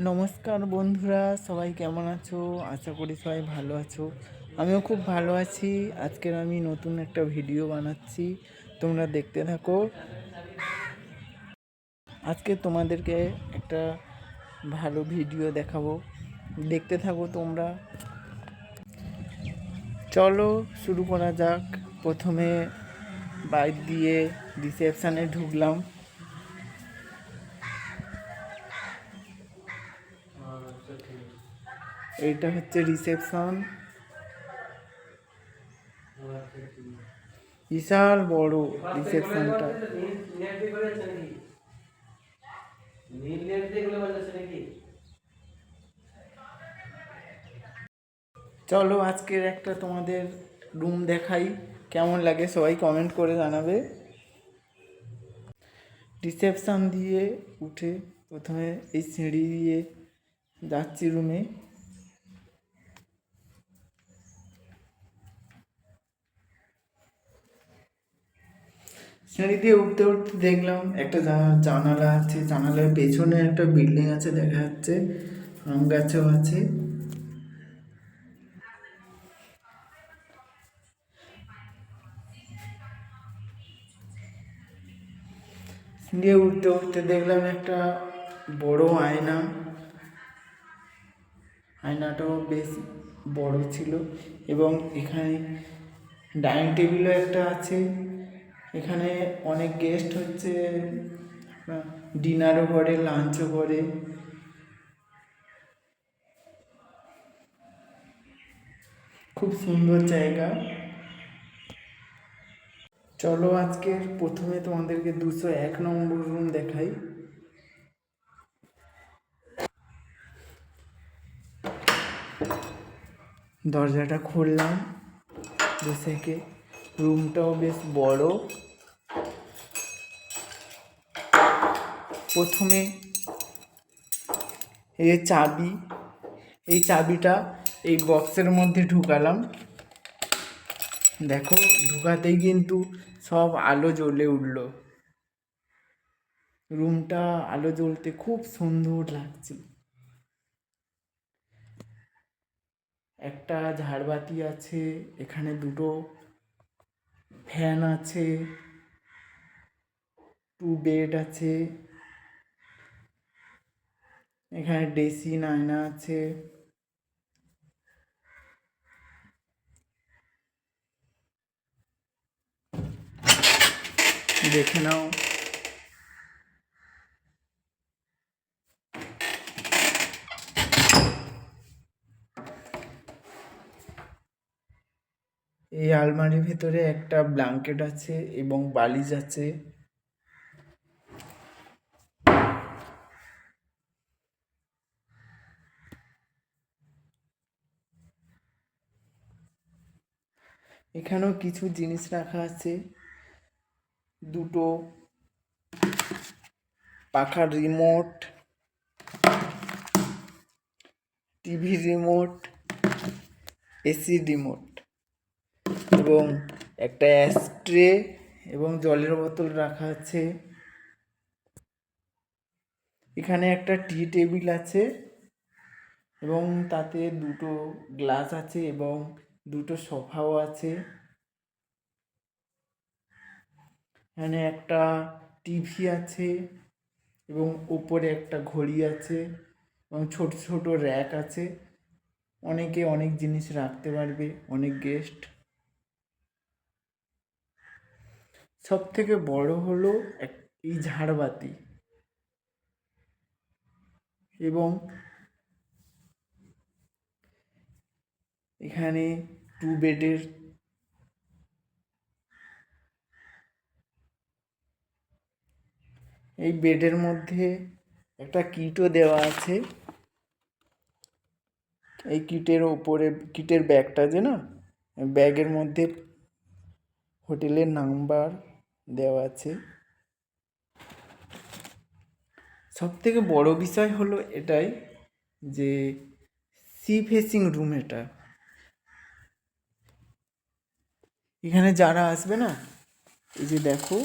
নমস্কার বন্ধুরা, সবাই কেমন আছো? আশা করি সবাই ভালো আছো। আমিও খুব ভালো আছি। আজকের আমি নতুন একটা ভিডিও বানাচ্ছি, তোমরা দেখতে থাকো। আজকে তোমাদেরকে একটা ভালো ভিডিও দেখাবো, দেখতে থাকো তোমরা। চলো শুরু করা যাক। প্রথমে বাইক দিয়ে রিসেপশানে ঢুকলাম। এইটা হচ্ছে রিসেপশন, বিশাল বড় রিসেপশনটা। চলো আজকের একটা তোমাদের রুম দেখাই, কেমন লাগে সবাই কমেন্ট করে জানাবে। রিসেপশন দিয়ে উঠে প্রথমে এই সিঁড়ি দিয়ে যাচ্ছি রুমে। সিঁড়ি দিয়ে উঠতে উঠতে দেখলাম একটা জানালা আছে, জানালার পেছনে একটা বিল্ডিং আছে দেখা যাচ্ছে, আম গাছও আছে। দিয়ে উঠতে উঠতে দেখলাম একটা বড় আয়না। আয়নাটাও বেশ বড় ছিল এবং এখানে ডাইনিং টেবিলও একটা আছে। এখানে অনেক গেস্ট হচ্ছে, ডিনারও করে, লাঞ্চও করে। খুব সুন্দর জায়গা। চলো আজকে প্রথমে তোমাদেরকে 201 নম্বর রুম দেখাই। দরজাটা খুললাম থেকে, রুমটাও বেশ বড়। প্রথমে এই চাবি, এই চাবিটা এই বক্সের মধ্যে ঢুকালাম। দেখো ঢুকাতেই কিন্তু সব আলো জ্বলে উঠল। রুমটা আলো জ্বলতে খুব সুন্দর লাগছে। একটা ঝাড়বাতি আছে, এখানে দুটো ফ্যান আছে, 2 বেড আছে, এখানে ড্রেসিং আয়না আছে। দেখে নাও। এই আলমারির ভিতরে একটা ব্ল্যাঙ্কেট আছে এবং বালিশ আছে। এখানেও কিছু জিনিস রাখা আছে, দুটো পাখার remote, TV remote, AC remote এবং একটা অ্যাশট্রে এবং জলের বোতল রাখা আছে। এখানে একটা টি টেবিল আছে এবং তাতে দুটো গ্লাস আছে এবং দুটো সোফাও আছে। এখানে একটা টিভি আছে এবং উপরে একটা ঘড়ি আছে এবং ছোট ছোট র্যাক আছে। অনেকে অনেক জিনিস রাখতে পারবে, অনেক গেস্ট। সব থেকে বড় হলো এই ঝাড়বাতি এবং এখানে 2 বেডের এই বেডের মধ্যে একটা কিটও দেওয়া আছে। এই কিটের ওপরে, কিটের ব্যাগটা যে না, ব্যাগের মধ্যে হোটেলের নাম্বার দেওয়া আছে। সব থেকে বড় বিষয় হলো এটাই যে সি ফেসিং রুম। এটা এখানে যারা আসবে না, এই যে দেখো,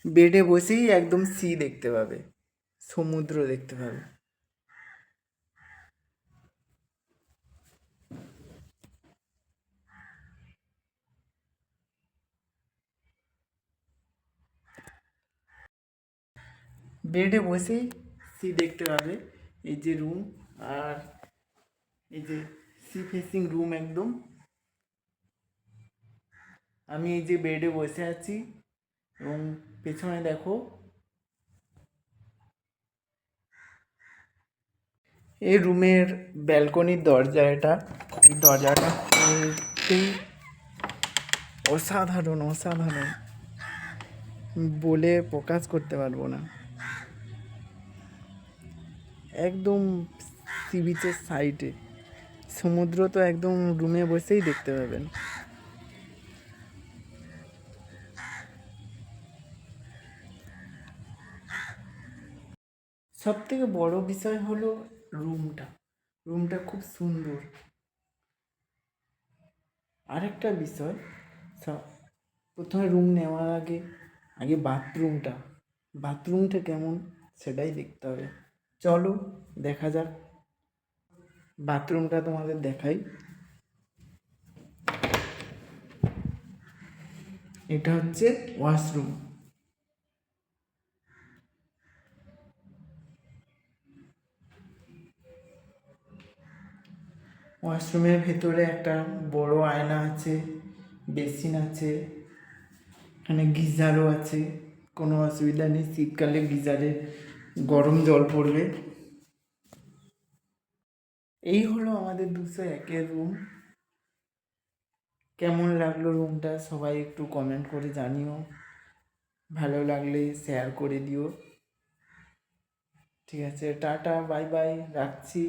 বেডে বসেই একদম সি দেখতে পাবে, সমুদ্র দেখতে পাবে। বেডে বসেই সি দেখতে পাবে। এই যে রুম, আর এই যে সি ফেসিং রুম একদম। আমি এই যে বেডে বসে আছি এবং পেছনে দেখো এই রুমের ব্যালকনির দরজা, এটা এই দরজাটা খুলতেই অসাধারণ অসাধারণ, বলে প্রকাশ করতে পারবো না। একদম সি বিচের সাইডে, সমুদ্র তো একদম রুমে বসেই দেখতে পাবেন। সব থেকে বড় বিষয় হলো রুমটা। রুমটা খুব সুন্দর। আরেকটা বিষয়, প্রথমে রুম নেওয়ার আগে আগে বাথরুমটা কেমন সেটাই দেখতে হবে। চলো দেখা যাক, বাথরুমটা তোমাদের দেখাই। এটা হচ্ছে ওয়াশরুম। ওয়াশরুমের ভেতরে একটা বড় আয়না আছে, বেসিন আছে, এখানে গিজারও আছে। কোনো অসুবিধা নেই, শীতকালে গিজারে গরম জল পড়বে। এই হলো আমাদের 201-এর রুম। কেমন লাগলো রুমটা সবাই একটু কমেন্ট করে জানিও, ভালো লাগলে শেয়ার করে দিও। ঠিক আছে, টাটা, বাই বাই, রাখছি।